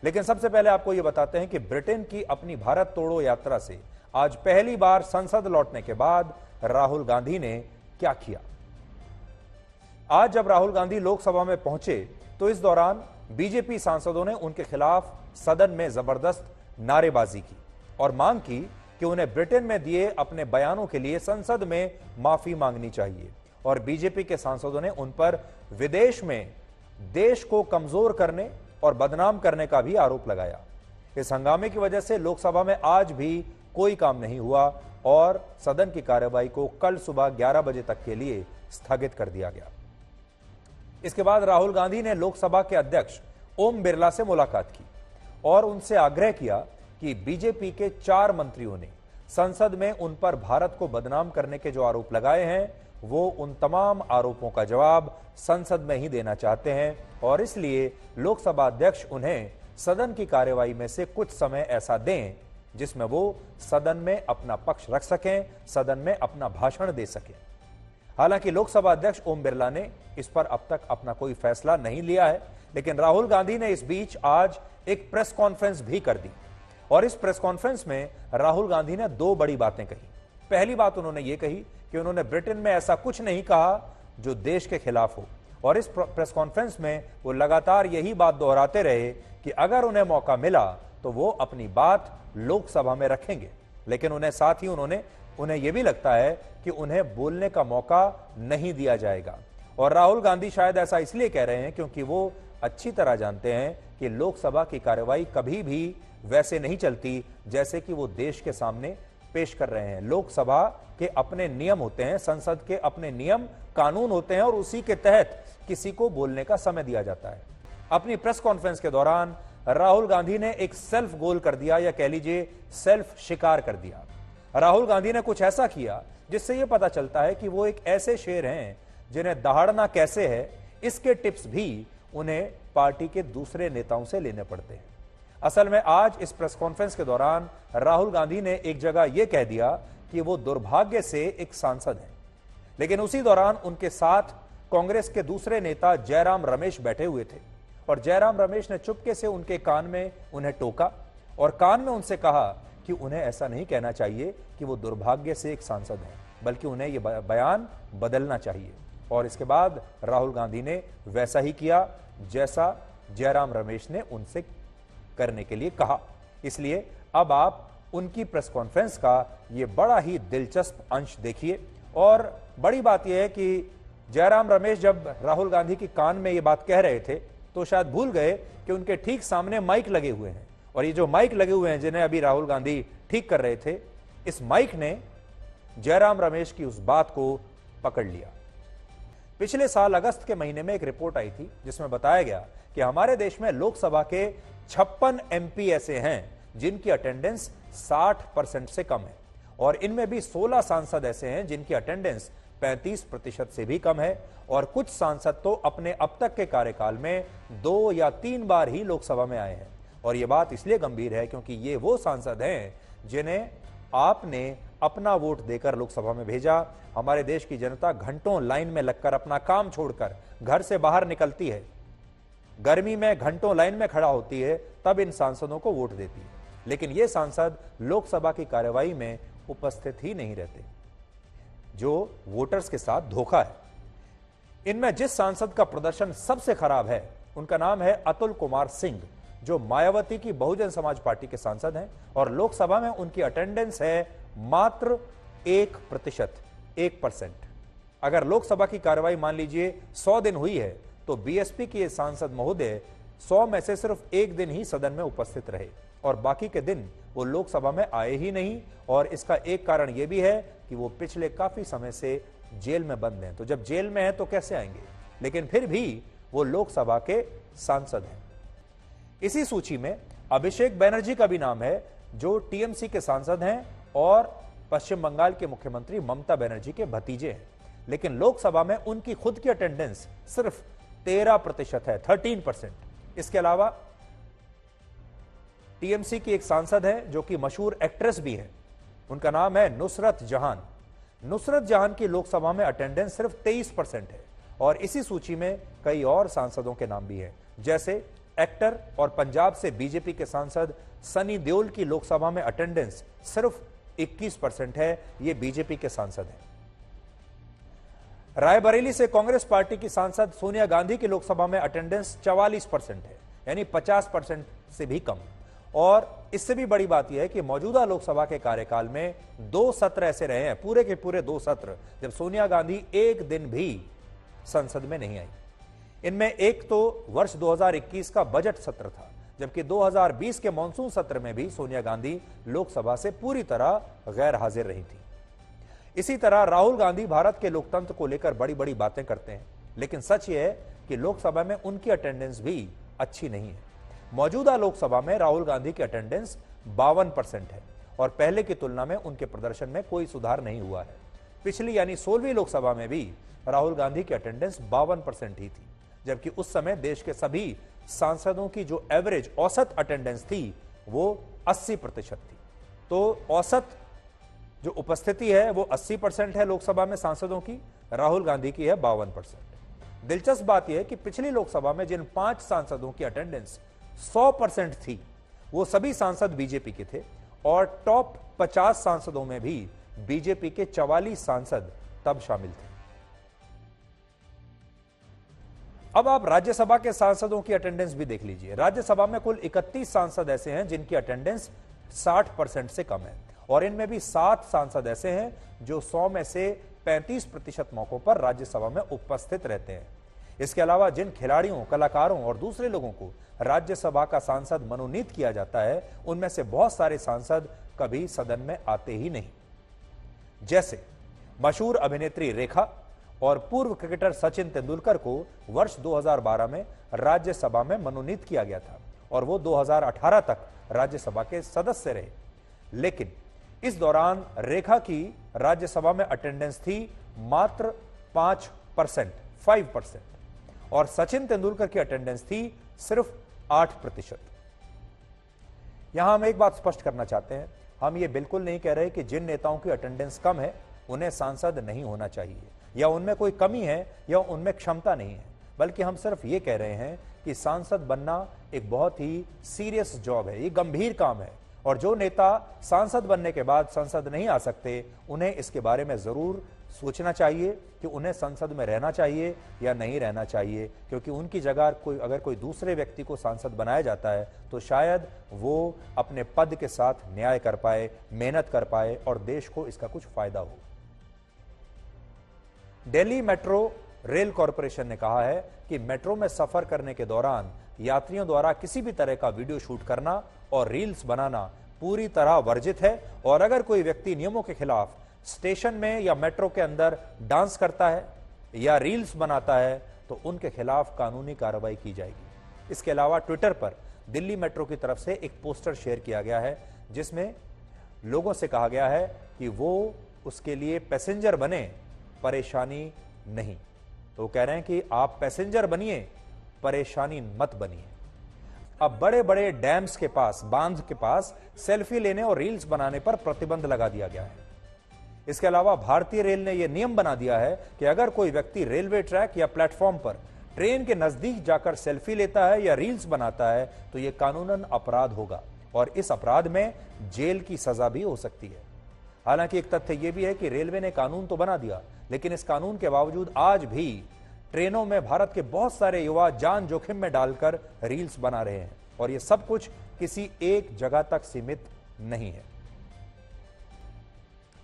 लेकिन सबसे पहले आपको यह बताते हैं कि ब्रिटेन की अपनी भारत तोड़ो यात्रा से आज पहली बार संसद लौटने के बाद राहुल गांधी ने क्या किया। आज जब राहुल गांधी लोकसभा में पहुंचे तो इस दौरान बीजेपी सांसदों ने उनके खिलाफ सदन में जबरदस्त नारेबाजी की और मांग की कि उन्हें ब्रिटेन में दिए अपने बयानों के लिए संसद में माफी मांगनी चाहिए। और बीजेपी के सांसदों ने उन पर विदेश में देश को कमजोर करने और बदनाम करने का भी आरोप लगाया। इस हंगामे की वजह से लोकसभा में आज भी कोई काम नहीं हुआ और सदन की कार्यवाही को कल सुबह 11 बजे तक के लिए स्थगित कर दिया गया। इसके बाद राहुल गांधी ने लोकसभा के अध्यक्ष ओम बिरला से मुलाकात की और उनसे आग्रह किया कि बीजेपी के 4 मंत्रियों ने संसद में उन पर भारत को बदनाम करने के जो आरोप लगाए हैं वो उन तमाम आरोपों का जवाब संसद में ही देना चाहते हैं और इसलिए लोकसभा अध्यक्ष उन्हें सदन की कार्यवाही में से कुछ समय ऐसा दें जिसमें वो सदन में अपना पक्ष रख सकें, सदन में अपना भाषण दे सकें। हालांकि लोकसभा अध्यक्ष ओम बिरला ने इस पर अब तक अपना कोई फैसला नहीं लिया है, लेकिन राहुल गांधी ने इस बीच आज एक प्रेस कॉन्फ्रेंस भी कर दी और इस प्रेस कॉन्फ्रेंस में राहुल गांधी ने 2 बड़ी बातें कही। पहली बात उन्होंने ये कही कि उन्होंने ब्रिटेन में ऐसा कुछ नहीं कहा जो देश के खिलाफ हो और इस प्रेस कॉन्फ्रेंस में वो लगातार यही बात दोहराते रहे कि अगर उन्हें मौका मिला तो वो अपनी बात लोकसभा में रखेंगे, लेकिन साथ ही उन्हें यह भी लगता है कि उन्हें बोलने का मौका नहीं दिया जाएगा। और राहुल गांधी शायद ऐसा इसलिए कह रहे हैं क्योंकि वो अच्छी तरह जानते हैं कि लोकसभा की कार्यवाही कभी भी वैसे नहीं चलती जैसे कि वो देश के सामने पेश कर रहे हैं। लोकसभा के अपने नियम होते हैं, संसद के अपने नियम कानून होते हैं और उसी के तहत किसी को बोलने का समय दिया जाता है। अपनी प्रेस कॉन्फ्रेंस के दौरान राहुल गांधी ने एक सेल्फ गोल कर दिया या कह लीजिए सेल्फ शिकार कर दिया। राहुल गांधी ने कुछ ऐसा किया जिससे यह पता चलता है कि वो एक ऐसे शेर हैं जिन्हें दहाड़ना कैसे है इसके टिप्स भी उन्हें पार्टी के दूसरे नेताओं से लेने पड़ते हैं। असल में आज इस प्रेस कॉन्फ्रेंस के दौरान राहुल गांधी ने एक जगह यह कह दिया कि वो दुर्भाग्य से एक सांसद हैं, लेकिन उसी दौरान उनके साथ कांग्रेस के दूसरे नेता जयराम रमेश बैठे हुए थे और जयराम रमेश ने चुपके से उनके कान में उन्हें टोका और कान में उनसे कहा कि उन्हें ऐसा नहीं कहना चाहिए कि वो दुर्भाग्य से एक सांसद हैं, बल्कि उन्हें यह बयान बदलना चाहिए। और इसके बाद राहुल गांधी ने वैसा ही किया जैसा जयराम रमेश ने उनसे करने के लिए कहा। इसलिए अब आप उनकी प्रेस कॉन्फ्रेंस का यह बड़ा ही दिलचस्प अंश देखिए। और बड़ी बात यह है कि जयराम रमेश जब राहुल गांधी की कान में यह बात कह रहे थे तो शायद भूल गए कि उनके ठीक सामने माइक लगे हुए हैं और ये जो माइक लगे हुए हैं जिन्हें अभी राहुल गांधी ठीक कर रहे थे, इस माइक ने जयराम रमेश की उस बात को पकड़ लिया। पिछले साल अगस्त के महीने में एक रिपोर्ट आई थी जिसमें बताया गया कि हमारे देश में लोकसभा के 56 एमपी ऐसे हैं जिनकी अटेंडेंस 60% से कम है और इनमें भी 16 सांसद ऐसे हैं जिनकी अटेंडेंस 35% से भी कम है और कुछ सांसद तो अपने अब तक के कार्यकाल में 2 या 3 बार ही लोकसभा में आए हैं। और यह बात इसलिए गंभीर है क्योंकि ये वो सांसद हैं जिन्हें आपने अपना वोट देकर लोकसभा में भेजा। हमारे देश की जनता घंटों लाइन में लगकर अपना काम छोड़कर घर से बाहर निकलती है, गर्मी में घंटों लाइन में खड़ा होती है, तब इन सांसदों को वोट देती है, लेकिन ये सांसद लोकसभा की कार्यवाही में उपस्थित ही नहीं रहते, जो वोटर्स के साथ धोखा है। इनमें जिस सांसद का प्रदर्शन सबसे खराब है उनका नाम है अतुल कुमार सिंह, जो मायावती की बहुजन समाज पार्टी के सांसद हैं और लोकसभा में उनकी अटेंडेंस है मात्र 1%। अगर लोकसभा की कार्यवाही मान लीजिए 100 दिन हुई है तो बीएसपी के सांसद महोदय 100 में से सिर्फ 1 दिन ही सदन में उपस्थित रहे और बाकी के दिन वो लोकसभा में आए ही नहीं। और इसका एक कारण यह भी है कि वो पिछले काफी समय से जेल में बंद हैं, तो जब जेल में हैं तो कैसे आएंगे, लेकिन फिर भी वो लोकसभा के सांसद हैं। इसी सूची में अभिषेक बनर्जी का भी नाम है जो टीएमसी के सांसद हैं और पश्चिम बंगाल के मुख्यमंत्री ममता बनर्जी के भतीजे हैं, लेकिन लोकसभा में उनकी खुद की अटेंडेंस सिर्फ 13% है, 13%। इसके अलावा टीएमसी की एक सांसद है जो कि मशहूर एक्ट्रेस भी है, उनका नाम है नुसरत जहान। नुसरत जहान की लोकसभा में अटेंडेंस सिर्फ 23% है और इसी सूची में कई और सांसदों के नाम भी हैं, जैसे एक्टर और पंजाब से बीजेपी के सांसद सनी देओल की लोकसभा में अटेंडेंस सिर्फ 21% है। ये बीजेपी के सांसद हैं। रायबरेली से कांग्रेस पार्टी की सांसद सोनिया गांधी की लोकसभा में अटेंडेंस 44% है, यानी 50% से भी कम। और इससे भी बड़ी बात यह है कि मौजूदा लोकसभा के कार्यकाल में 2 सत्र ऐसे रहे हैं, पूरे के पूरे 2 सत्र, जब सोनिया गांधी एक दिन भी संसद में नहीं आई। इनमें एक तो वर्ष 2021 का बजट सत्र था, जबकि 2020 के मॉनसून सत्र में भी सोनिया गांधी लोकसभा से पूरी तरह गैर हाजिर रही थी। इसी तरह राहुल गांधी भारत के लोकतंत्र को लेकर बड़ी बड़ी बातें करते हैं, लेकिन सच यह है कि लोकसभा में उनकी अटेंडेंस भी अच्छी नहीं है। मौजूदा लोकसभा में राहुल गांधी की अटेंडेंस 52% है और पहले की तुलना में उनके प्रदर्शन में कोई सुधार नहीं हुआ है। पिछली यानी 16वीं लोकसभा में भी राहुल गांधी की अटेंडेंस 52% ही थी, जबकि उस समय देश के सभी सांसदों की जो एवरेज औसत अटेंडेंस थी वो 80% थी। तो औसत जो उपस्थिति है वो 80% है लोकसभा में सांसदों की, राहुल गांधी की है 52%। दिलचस्प बात यह है कि पिछली लोकसभा में जिन 5 सांसदों की अटेंडेंस 100% थी, वो सभी सांसद बीजेपी के थे और टॉप 50 सांसदों में भी बीजेपी के 44 सांसद तब शामिल थे। अब आप राज्यसभा के सांसदों की अटेंडेंस भी देख लीजिए। राज्यसभा में कुल 31 सांसद ऐसे हैं जिनकी अटेंडेंस 60% से कम है और इनमें भी 7 सांसद ऐसे हैं जो 100 में से 35% मौकों पर राज्यसभा में उपस्थित रहते हैं। इसके अलावा जिन खिलाड़ियों, कलाकारों और दूसरे लोगों को राज्यसभा का सांसद मनोनीत किया जाता है, उनमें से बहुत सारे सांसद कभी सदन में आते ही नहीं। जैसे मशहूर अभिनेत्री रेखा और पूर्व क्रिकेटर सचिन तेंदुलकर को वर्ष 2012 में राज्यसभा में मनोनीत किया गया था और वो 2018 तक राज्यसभा के सदस्य रहे। लेकिन इस दौरान रेखा की राज्यसभा में अटेंडेंस थी मात्र 5% और सचिन तेंदुलकर की अटेंडेंस थी सिर्फ 8%। यहां हम एक बात स्पष्ट करना चाहते हैं, हम ये बिल्कुल नहीं कह रहे कि जिन नेताओं की अटेंडेंस कम है उन्हें सांसद नहीं होना चाहिए या उनमें कोई कमी है या उनमें क्षमता नहीं है, बल्कि हम सिर्फ ये कह रहे हैं कि सांसद बनना एक बहुत ही सीरियस जॉब है, ये गंभीर काम है और जो नेता सांसद बनने के बाद संसद नहीं आ सकते, उन्हें इसके बारे में जरूर सोचना चाहिए कि उन्हें संसद में रहना चाहिए या नहीं रहना चाहिए, क्योंकि उनकी जगह अगर कोई दूसरे व्यक्ति को सांसद बनाया जाता है तो शायद वो अपने पद के साथ न्याय कर पाए, मेहनत कर पाए और देश को इसका कुछ फायदा हो। दिल्ली मेट्रो रेल कॉरपोरेशन ने कहा है कि मेट्रो में सफर करने के दौरान यात्रियों द्वारा किसी भी तरह का वीडियो शूट करना और रील्स बनाना पूरी तरह वर्जित है और अगर कोई व्यक्ति नियमों के खिलाफ स्टेशन में या मेट्रो के अंदर डांस करता है या रील्स बनाता है तो उनके खिलाफ कानूनी कार्रवाई की जाएगी। इसके अलावा ट्विटर पर दिल्ली मेट्रो की तरफ से एक पोस्टर शेयर किया गया है जिसमें लोगों से कहा गया है कि वो उसके लिए पैसेंजर बने, परेशानी नहीं। तो कह रहे हैं कि आप पैसेंजर बनिए, परेशानी मत बनिए। अब बड़े बड़े डैम्स के पास, बांध के पास सेल्फी लेने और रील्स बनाने पर प्रतिबंध लगा दिया गया है। इसके अलावा भारतीय रेल ने यह नियम बना दिया है कि अगर कोई व्यक्ति रेलवे ट्रैक या प्लेटफॉर्म पर ट्रेन के नजदीक जाकर सेल्फी लेता है या रील्स बनाता है तो यह कानूनन अपराध होगा और इस अपराध में जेल की सजा भी हो सकती है। हालांकि एक तथ्य यह भी है कि रेलवे ने कानून तो बना दिया, लेकिन इस कानून के बावजूद आज भी ट्रेनों में भारत के बहुत सारे युवा जान जोखिम में डालकर रील्स बना रहे हैं और यह सब कुछ किसी एक जगह तक सीमित नहीं है।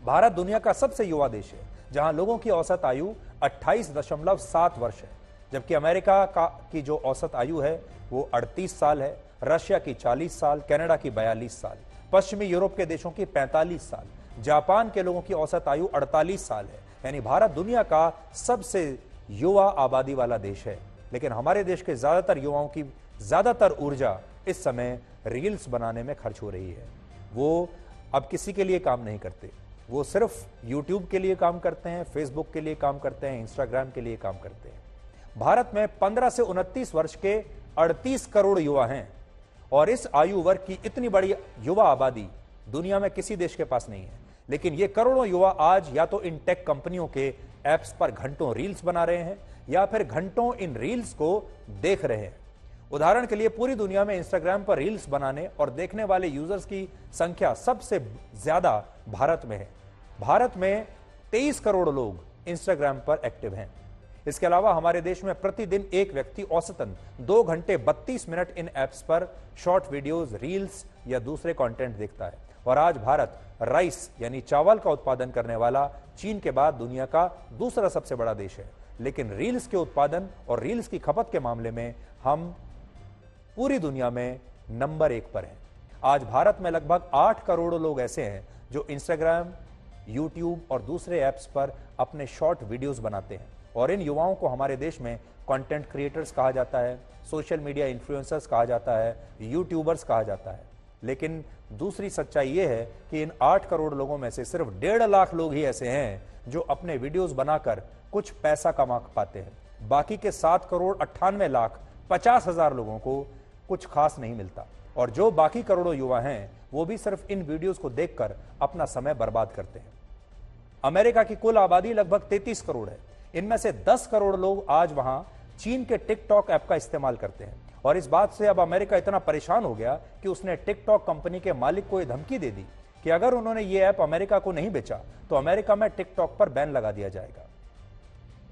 भारत दुनिया का सबसे युवा देश है जहां लोगों की औसत आयु 28.7 वर्ष है, जबकि अमेरिका की जो औसत आयु है वो 38 साल है, रशिया की 40 साल, कनाडा की 42 साल, पश्चिमी यूरोप के देशों की 45 साल, जापान के लोगों की औसत आयु 48 साल है। यानी भारत दुनिया का सबसे युवा आबादी वाला देश है, लेकिन हमारे देश के ज्यादातर युवाओं की ज्यादातर ऊर्जा इस समय रील्स बनाने में खर्च हो रही है। वो अब किसी के लिए काम नहीं करते, वो सिर्फ यूट्यूब के लिए काम करते हैं, फेसबुक के लिए काम करते हैं, इंस्टाग्राम के लिए काम करते हैं। भारत में 15 से 29 वर्ष के 38 करोड़ युवा हैं और इस आयु वर्ग की इतनी बड़ी युवा आबादी दुनिया में किसी देश के पास नहीं है। लेकिन ये करोड़ों युवा आज या तो इन टेक कंपनियों के एप्स पर घंटों रील्स बना रहे हैं या फिर घंटों इन रील्स को देख रहे हैं। उदाहरण के लिए पूरी दुनिया में इंस्टाग्राम पर रील्स बनाने और देखने वाले यूजर्स की संख्या सबसे ज्यादा भारत में है। भारत में 23 करोड़ लोग इंस्टाग्राम पर एक्टिव हैं। इसके अलावा हमारे देश में प्रतिदिन एक व्यक्ति औसतन 2 घंटे 32 मिनट इन ऐप्स पर शॉर्ट वीडियोस, रील्स या दूसरे कंटेंट देखता है। और आज भारत राइस यानी चावल का उत्पादन करने वाला चीन के बाद दुनिया का दूसरा सबसे बड़ा देश है। लेकिन रील्स के उत्पादन और रील्स की खपत के मामले में हम पूरी दुनिया में नंबर 1 पर हैं। आज भारत में लगभग 8 करोड़ लोग ऐसे हैं जो इंस्टाग्राम, यूट्यूब और दूसरे ऐप्स पर अपने शॉर्ट वीडियोस बनाते हैं। और इन युवाओं को हमारे देश में कंटेंट क्रिएटर्स कहा जाता है, सोशल मीडिया इन्फ्लुएंसर्स कहा जाता है, यूट्यूबर्स कहा जाता है। लेकिन दूसरी सच्चाई यह है कि इन 8 करोड़ लोगों में से सिर्फ 1.5 लाख लोग ही ऐसे हैं जो अपने वीडियोस बनाकर कुछ पैसा कमा पाते हैं। बाकी के 7 करोड़ 98 लाख 50 हजार लोगों को कुछ खास नहीं मिलता। और जो बाकी करोड़ों युवा हैं वो भी सिर्फ इन वीडियोस को देखकर अपना समय बर्बाद करते हैं। अमेरिका की कुल आबादी लगभग 33 करोड़ है। इनमें से 10 करोड़ लोग आज वहां चीन के टिकटॉक ऐप का इस्तेमाल करते हैं। और इस बात से अब अमेरिका इतना परेशान हो गया कि उसने टिकटॉक कंपनी के मालिक को यह धमकी दे दी कि अगर उन्होंने ये ऐप अमेरिका को नहीं बेचा तो अमेरिका में टिकटॉक पर बैन लगा दिया जाएगा।